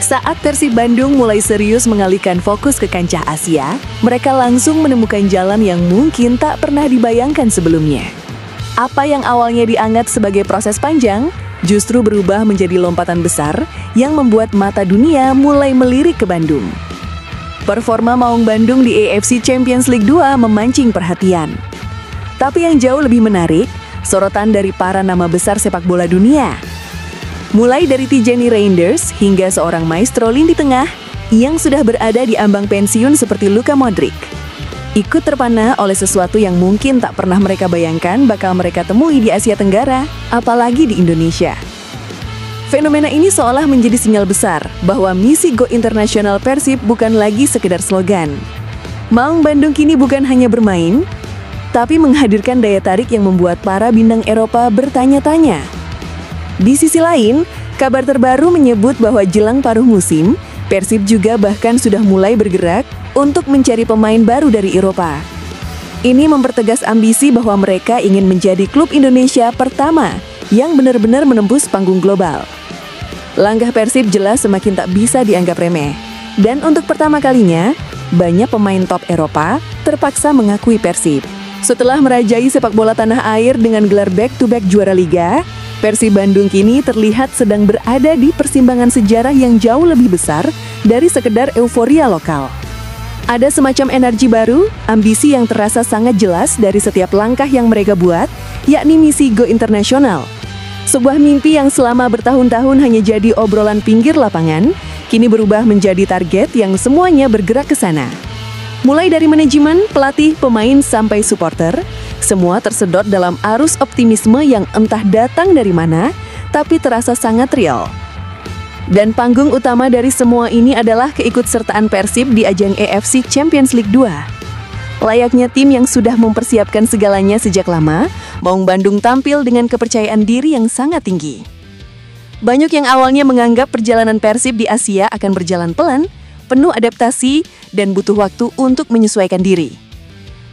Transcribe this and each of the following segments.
Saat Persib Bandung mulai serius mengalihkan fokus ke kancah Asia, mereka langsung menemukan jalan yang mungkin tak pernah dibayangkan sebelumnya. Apa yang awalnya dianggap sebagai proses panjang, justru berubah menjadi lompatan besar yang membuat mata dunia mulai melirik ke Bandung. Performa Maung Bandung di AFC Champions League 2 memancing perhatian. Tapi yang jauh lebih menarik, sorotan dari para nama besar sepak bola dunia. Mulai dari Tijani Reinders hingga seorang maestro lini tengah yang sudah berada di ambang pensiun seperti Luka Modric. Ikut terpana oleh sesuatu yang mungkin tak pernah mereka bayangkan bakal mereka temui di Asia Tenggara, apalagi di Indonesia. Fenomena ini seolah menjadi sinyal besar bahwa misi Go Internasional Persib bukan lagi sekedar slogan. Maung Bandung kini bukan hanya bermain, tapi menghadirkan daya tarik yang membuat para bintang Eropa bertanya-tanya. Di sisi lain, kabar terbaru menyebut bahwa jelang paruh musim, Persib juga bahkan sudah mulai bergerak untuk mencari pemain baru dari Eropa. Ini mempertegas ambisi bahwa mereka ingin menjadi klub Indonesia pertama yang benar-benar menembus panggung global. Langkah Persib jelas semakin tak bisa dianggap remeh. Dan untuk pertama kalinya, banyak pemain top Eropa terpaksa mengakui Persib. Setelah merajai sepak bola tanah air dengan gelar back-to-back juara Liga, Persib Bandung kini terlihat sedang berada di persimpangan sejarah yang jauh lebih besar dari sekedar euforia lokal. Ada semacam energi baru, ambisi yang terasa sangat jelas dari setiap langkah yang mereka buat, yakni misi Go Internasional. Sebuah mimpi yang selama bertahun-tahun hanya jadi obrolan pinggir lapangan, kini berubah menjadi target yang semuanya bergerak ke sana. Mulai dari manajemen, pelatih, pemain, sampai supporter, semua tersedot dalam arus optimisme yang entah datang dari mana, tapi terasa sangat real. Dan panggung utama dari semua ini adalah keikutsertaan Persib di ajang AFC Champions League 2. Layaknya tim yang sudah mempersiapkan segalanya sejak lama, Maung Bandung tampil dengan kepercayaan diri yang sangat tinggi. Banyak yang awalnya menganggap perjalanan Persib di Asia akan berjalan pelan, penuh adaptasi, dan butuh waktu untuk menyesuaikan diri.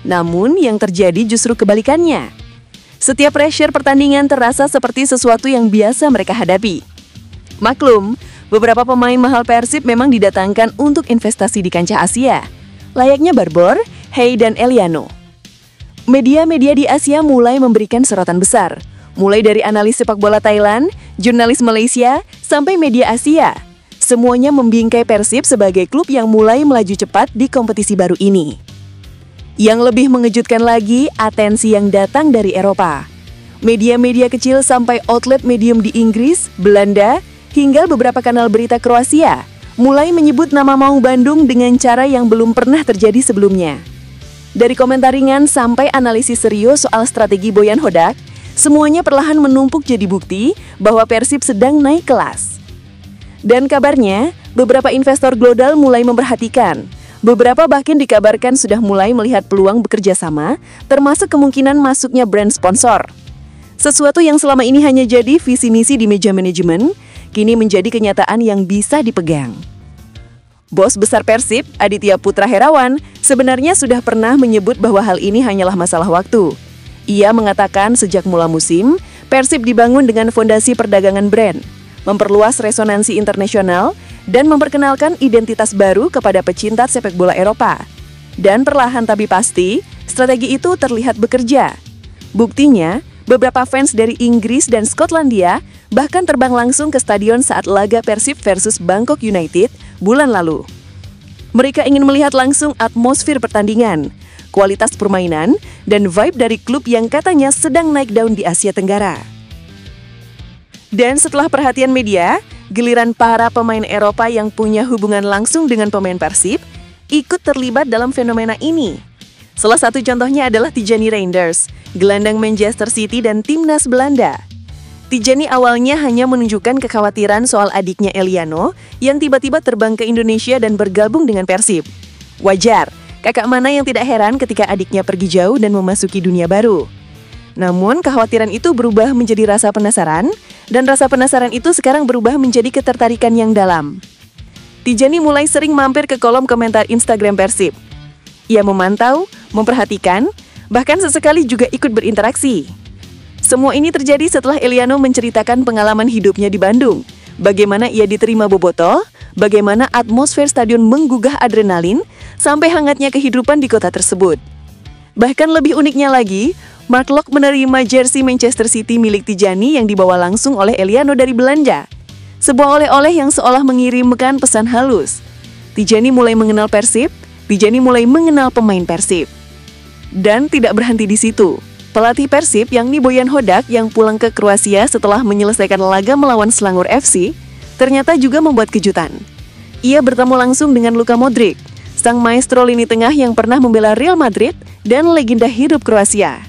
Namun, yang terjadi justru kebalikannya. Setiap pressure pertandingan terasa seperti sesuatu yang biasa mereka hadapi. Maklum, beberapa pemain mahal Persib memang didatangkan untuk investasi di kancah Asia, layaknya Barbor, Hey, dan Eliano. Media-media di Asia mulai memberikan sorotan besar, mulai dari analis sepak bola Thailand, jurnalis Malaysia, sampai media Asia. Semuanya membingkai Persib sebagai klub yang mulai melaju cepat di kompetisi baru ini. Yang lebih mengejutkan lagi, atensi yang datang dari Eropa. Media-media kecil sampai outlet medium di Inggris, Belanda, hingga beberapa kanal berita Kroasia mulai menyebut nama Maung Bandung dengan cara yang belum pernah terjadi sebelumnya. Dari komentar ringan sampai analisis serius soal strategi Boyan Hodak, semuanya perlahan menumpuk jadi bukti bahwa Persib sedang naik kelas. Dan kabarnya, beberapa investor global mulai memperhatikan. Beberapa bahkan dikabarkan sudah mulai melihat peluang bekerja sama, termasuk kemungkinan masuknya brand sponsor. Sesuatu yang selama ini hanya jadi visi misi di meja manajemen, kini menjadi kenyataan yang bisa dipegang. Bos besar Persib, Aditya Putra Herawan, sebenarnya sudah pernah menyebut bahwa hal ini hanyalah masalah waktu. Ia mengatakan sejak mula musim, Persib dibangun dengan fondasi perdagangan brand, memperluas resonansi internasional, dan memperkenalkan identitas baru kepada pecinta sepak bola Eropa. Dan perlahan tapi pasti, strategi itu terlihat bekerja. Buktinya, beberapa fans dari Inggris dan Skotlandia bahkan terbang langsung ke stadion saat laga Persib versus Bangkok United bulan lalu. Mereka ingin melihat langsung atmosfer pertandingan, kualitas permainan, dan vibe dari klub yang katanya sedang naik daun di Asia Tenggara. Dan setelah perhatian media, giliran para pemain Eropa yang punya hubungan langsung dengan pemain Persib ikut terlibat dalam fenomena ini. Salah satu contohnya adalah Tijani Reinders, gelandang Manchester City dan timnas Belanda. Tijani awalnya hanya menunjukkan kekhawatiran soal adiknya Eliano yang tiba-tiba terbang ke Indonesia dan bergabung dengan Persib. Wajar, kakak mana yang tidak heran ketika adiknya pergi jauh dan memasuki dunia baru. Namun, kekhawatiran itu berubah menjadi rasa penasaran, dan rasa penasaran itu sekarang berubah menjadi ketertarikan yang dalam. Tijani mulai sering mampir ke kolom komentar Instagram Persib. Ia memantau, memperhatikan, bahkan sesekali juga ikut berinteraksi. Semua ini terjadi setelah Eliano menceritakan pengalaman hidupnya di Bandung, bagaimana ia diterima Bobotoh, bagaimana atmosfer stadion menggugah adrenalin sampai hangatnya kehidupan di kota tersebut. Bahkan lebih uniknya lagi, Mark Locke menerima jersey Manchester City milik Tijani yang dibawa langsung oleh Eliano dari Belanda. Sebuah oleh-oleh yang seolah mengirimkan pesan halus. Tijani mulai mengenal Persib, Tijani mulai mengenal pemain Persib. Dan tidak berhenti di situ. Pelatih Persib yakni Bojan Hodak yang pulang ke Kroasia setelah menyelesaikan laga melawan Selangor FC, ternyata juga membuat kejutan. Ia bertemu langsung dengan Luka Modric, sang maestro lini tengah yang pernah membela Real Madrid dan legenda hidup Kroasia.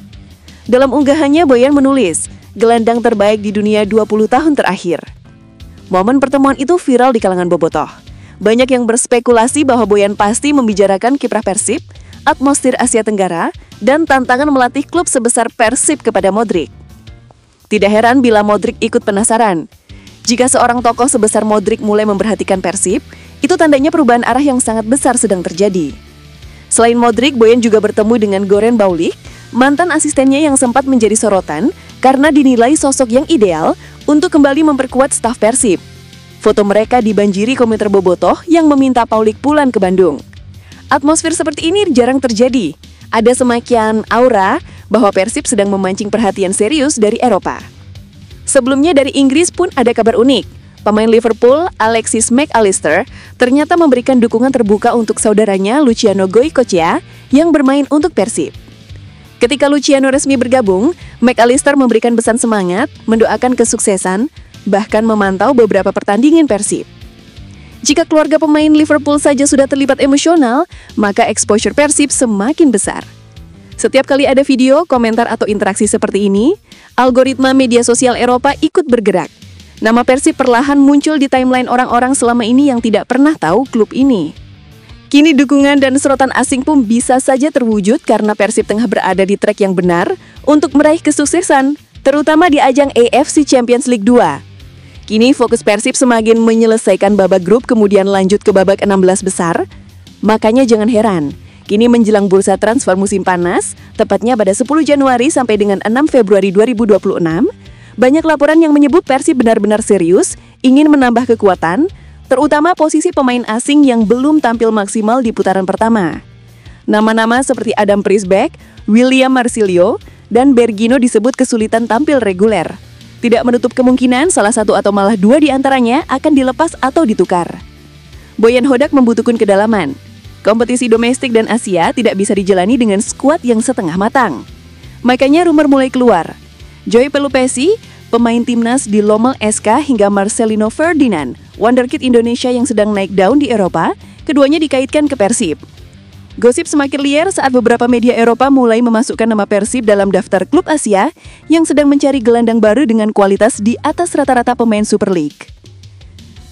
Dalam unggahannya, Bojan menulis, gelandang terbaik di dunia 20 tahun terakhir. Momen pertemuan itu viral di kalangan bobotoh. Banyak yang berspekulasi bahwa Bojan pasti membicarakan kiprah Persib, atmosfer Asia Tenggara, dan tantangan melatih klub sebesar Persib kepada Modric. Tidak heran bila Modric ikut penasaran. Jika seorang tokoh sebesar Modric mulai memperhatikan Persib, itu tandanya perubahan arah yang sangat besar sedang terjadi. Selain Modric, Bojan juga bertemu dengan Goran Baulic, mantan asistennya yang sempat menjadi sorotan karena dinilai sosok yang ideal untuk kembali memperkuat staf Persib. Foto mereka dibanjiri komentar bobotoh yang meminta Baulic pulang ke Bandung. Atmosfer seperti ini jarang terjadi. Ada semakin aura bahwa Persib sedang memancing perhatian serius dari Eropa. Sebelumnya dari Inggris pun ada kabar unik. Pemain Liverpool, Alexis Mac Allister, ternyata memberikan dukungan terbuka untuk saudaranya Luciano Goycochea yang bermain untuk Persib. Ketika Luciano resmi bergabung, Mac Allister memberikan pesan semangat, mendoakan kesuksesan, bahkan memantau beberapa pertandingan Persib. Jika keluarga pemain Liverpool saja sudah terlibat emosional, maka exposure Persib semakin besar. Setiap kali ada video, komentar, atau interaksi seperti ini, algoritma media sosial Eropa ikut bergerak. Nama Persib perlahan muncul di timeline orang-orang selama ini yang tidak pernah tahu klub ini. Kini dukungan dan sorotan asing pun bisa saja terwujud karena Persib tengah berada di track yang benar untuk meraih kesuksesan, terutama di ajang AFC Champions League 2. Kini fokus Persib semakin menyelesaikan babak grup kemudian lanjut ke babak 16 besar. Makanya jangan heran, kini menjelang bursa transfer musim panas, tepatnya pada 10 Januari sampai dengan 6 Februari 2026, banyak laporan yang menyebut Persib benar-benar serius ingin menambah kekuatan, terutama posisi pemain asing yang belum tampil maksimal di putaran pertama. Nama-nama seperti Adam Prisbeck, William Marsilio, dan Bergino disebut kesulitan tampil reguler. Tidak menutup kemungkinan salah satu atau malah dua di antaranya akan dilepas atau ditukar. Bojan Hodak membutuhkan kedalaman. Kompetisi domestik dan Asia tidak bisa dijalani dengan skuad yang setengah matang. Makanya rumor mulai keluar. Joy Pelupesi, pemain timnas di Lommel SK hingga Marcelino Ferdinand, wonderkid Indonesia yang sedang naik daun di Eropa, keduanya dikaitkan ke Persib. Gosip semakin liar saat beberapa media Eropa mulai memasukkan nama Persib dalam daftar klub Asia yang sedang mencari gelandang baru dengan kualitas di atas rata-rata pemain Super League.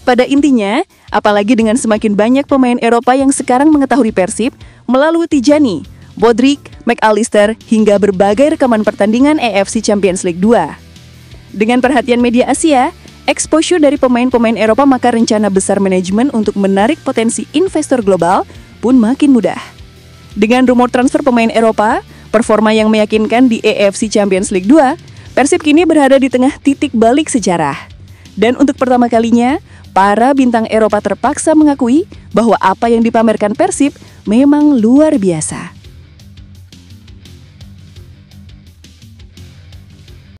Pada intinya, apalagi dengan semakin banyak pemain Eropa yang sekarang mengetahui Persib melalui Tijani, Modric, Mac Allister, hingga berbagai rekaman pertandingan AFC Champions League 2. Dengan perhatian media Asia, exposure dari pemain-pemain Eropa, maka rencana besar manajemen untuk menarik potensi investor global pun makin mudah. Dengan rumor transfer pemain Eropa, performa yang meyakinkan di AFC Champions League 2, Persib kini berada di tengah titik balik sejarah. Dan untuk pertama kalinya, para bintang Eropa terpaksa mengakui bahwa apa yang dipamerkan Persib memang luar biasa.